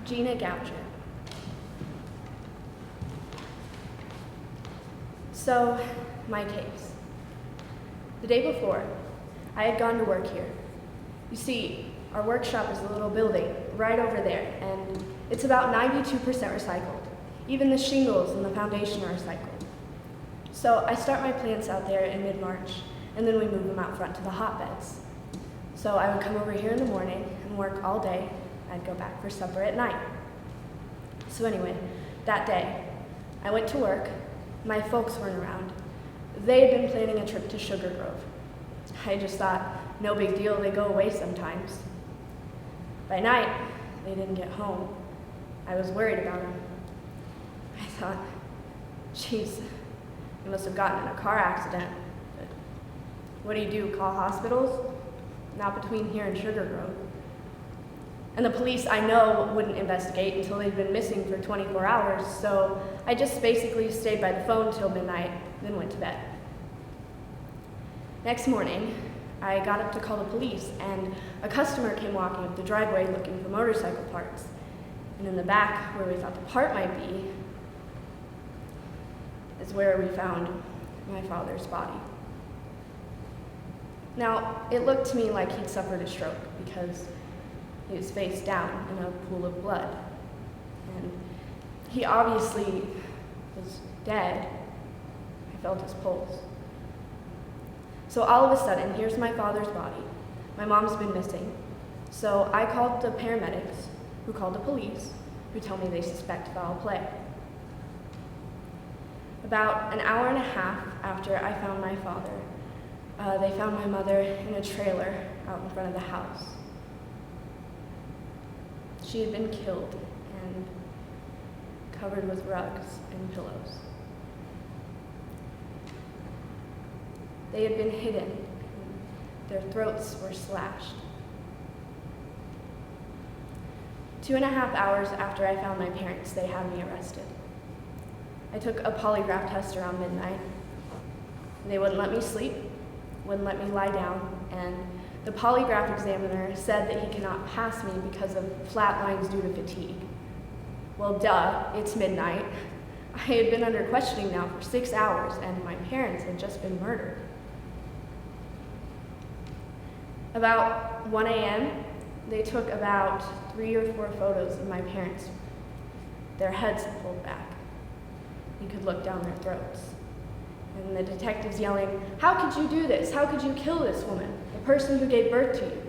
Gina Goucher. So, my case. The day before, I had gone to work here. You see, our workshop is a little building right over there, and it's about 92% recycled. Even the shingles and the foundation are recycled. So I start my plants out there in mid-March, and then we move them out front to the hotbeds. So I would come over here in the morning and work all day. I'd go back for supper at night. So anyway, that day, I went to work. My folks weren't around. They had been planning a trip to Sugar Grove. I just thought, no big deal, they go away sometimes. By night, they didn't get home. I was worried about them. I thought, geez, they must have gotten in a car accident. But what do? Call hospitals? Not between here and Sugar Grove. And the police, I know, wouldn't investigate until they'd been missing for 24 hours, so I just basically stayed by the phone till midnight, then went to bed. Next morning, I got up to call the police, and a customer came walking up the driveway looking for motorcycle parts. And in the back, where we thought the part might be, is where we found my father's body. Now, it looked to me like he'd suffered a stroke because he was face down in a pool of blood. And he obviously was dead. I felt his pulse. So all of a sudden, here's my father's body. My mom's been missing. So I called the paramedics, who called the police, who tell me they suspect foul play. About an hour and a half after I found my father, they found my mother in a trailer out in front of the house. She had been killed and covered with rugs and pillows. They had been hidden, and their throats were slashed. 2.5 hours after I found my parents, they had me arrested. I took a polygraph test around midnight. They wouldn't let me sleep, wouldn't let me lie down, and the polygraph examiner said that he cannot pass me because of flat lines due to fatigue. Well, duh, it's midnight. I had been under questioning now for 6 hours, and my parents had just been murdered. About 1 a.m., they took about 3 or 4 photos of my parents. Their heads pulled back. You could look down their throats. And the detectives yelling, "How could you do this? How could you kill this woman, the person who gave birth to you?"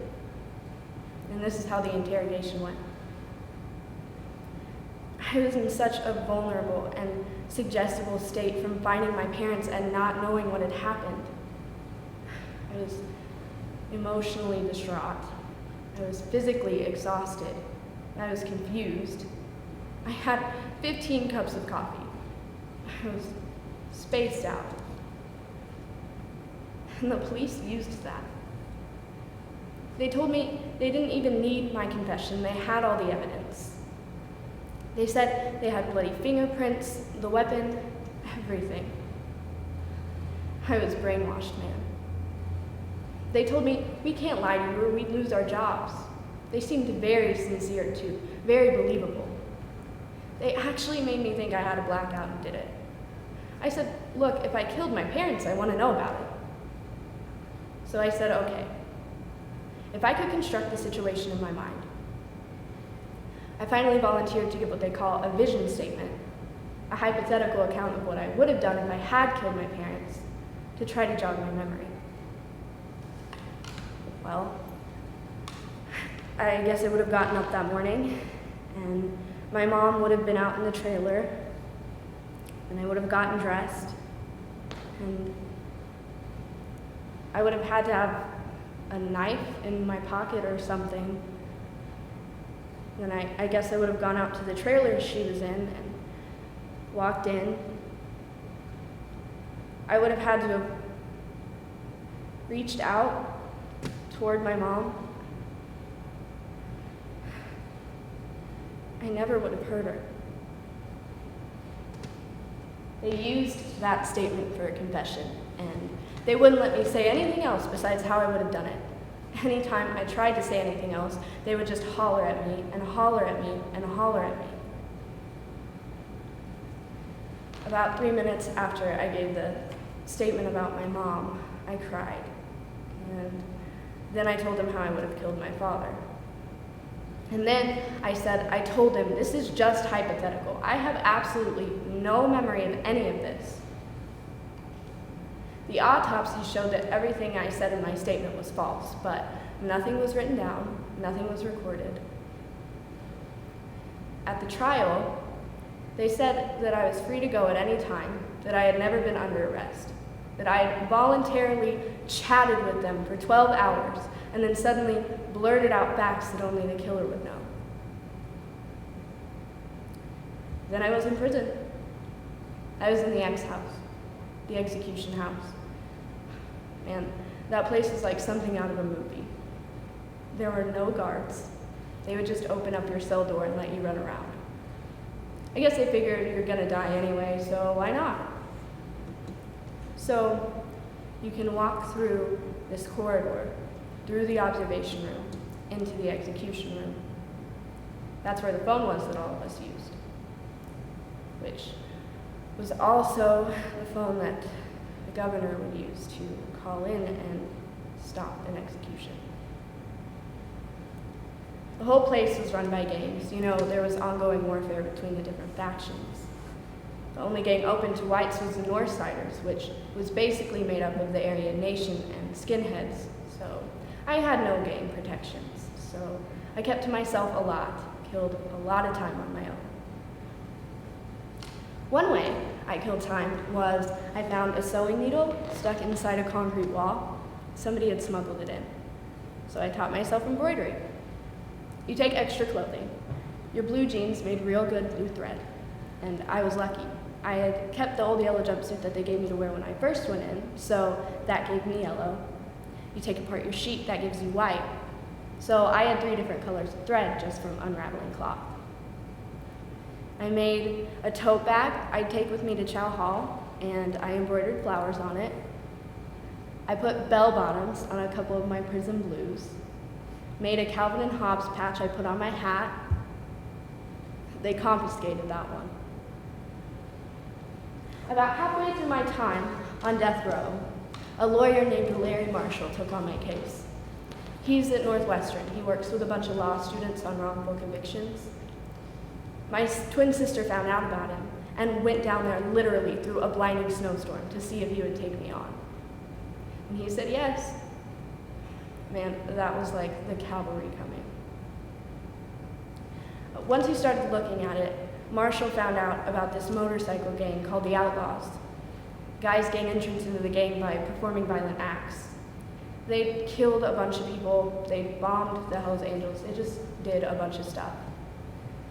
And this is how the interrogation went. I was in such a vulnerable and suggestible state from finding my parents and not knowing what had happened. I was emotionally distraught. I was physically exhausted. I was confused. I had 15 cups of coffee. I was spaced out. And the police used that. They told me they didn't even need my confession. They had all the evidence. They said they had bloody fingerprints, the weapon, everything. I was brainwashed, man. They told me, "We can't lie to you or we'd lose our jobs." They seemed very sincere too, very believable. They actually made me think I had a blackout and did it. I said, "Look, if I killed my parents, I want to know about it." So I said, okay, if I could construct the situation in my mind. I finally volunteered to give what they call a vision statement, a hypothetical account of what I would have done if I had killed my parents, to try to jog my memory. Well, I guess I would have gotten up that morning, and my mom would have been out in the trailer, and I would have gotten dressed, and I would have had to have a knife in my pocket or something. Then I guess I would have gone out to the trailer she was in and walked in. I would have had to have reached out toward my mom. I never would have hurt her. They used that statement for a confession, and they wouldn't let me say anything else besides how I would have done it. Anytime I tried to say anything else, they would just holler at me and holler at me and holler at me. About 3 minutes after I gave the statement about my mom, I cried. And then I told him how I would have killed my father. And then I said, I told him, this is just hypothetical. I have absolutely no memory of any of this. The autopsy showed that everything I said in my statement was false, but nothing was written down, nothing was recorded. At the trial, they said that I was free to go at any time, that I had never been under arrest, that I had voluntarily chatted with them for 12 hours and then suddenly blurted out facts that only the killer would know. Then I was in prison. I was in the X house, the execution house. Man, that place was like something out of a movie. There were no guards. They would just open up your cell door and let you run around. I guess they figured you're gonna die anyway, so why not? So you can walk through this corridor, through the observation room, into the execution room. That's where the phone was that all of us used, which was also the phone that the governor would use to call in and stop an execution. The whole place was run by gangs. You know, there was ongoing warfare between the different factions. The only gang open to whites was the Northsiders, which was basically made up of the Aryan Nation and skinheads. So I had no gang protections. So I kept to myself a lot, killed a lot of time on my own. One way I killed time was I found a sewing needle stuck inside a concrete wall. Somebody had smuggled it in. So I taught myself embroidery. You take extra clothing. Your blue jeans made real good blue thread, and I was lucky. I had kept the old yellow jumpsuit that they gave me to wear when I first went in, so that gave me yellow. You take apart your sheet, that gives you white. So I had 3 different colors of thread just from unraveling cloth. I made a tote bag I'd take with me to Chow Hall, and I embroidered flowers on it. I put bell bottoms on a couple of my prison blues. Made a Calvin and Hobbes patch I put on my hat. They confiscated that one. About halfway through my time on death row, a lawyer named Larry Marshall took on my case. He's at Northwestern. He works with a bunch of law students on wrongful convictions. My twin sister found out about him and went down there literally through a blinding snowstorm to see if he would take me on. And he said yes. Man, that was like the cavalry coming. Once he started looking at it, Marshall found out about this motorcycle gang called the Outlaws. Guys gain entrance into the gang by performing violent acts. They killed a bunch of people, they bombed the Hells Angels, they just did a bunch of stuff.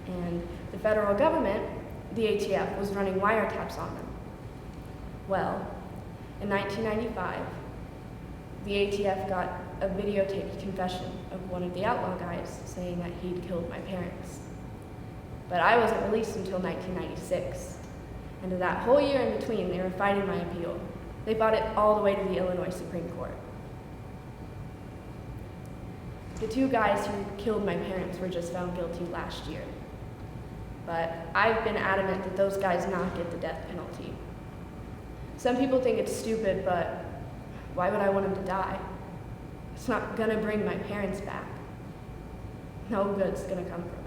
And the federal government, the ATF, was running wiretaps on them. Well, in 1995, the ATF got a videotaped confession of one of the outlaw guys saying that he'd killed my parents. But I wasn't released until 1996. And that whole year in between, they were fighting my appeal. They fought it all the way to the Illinois Supreme Court. The 2 guys who killed my parents were just found guilty last year. But I've been adamant that those guys not get the death penalty. Some people think it's stupid, but why would I want them to die? It's not gonna bring my parents back. No good's gonna come from it.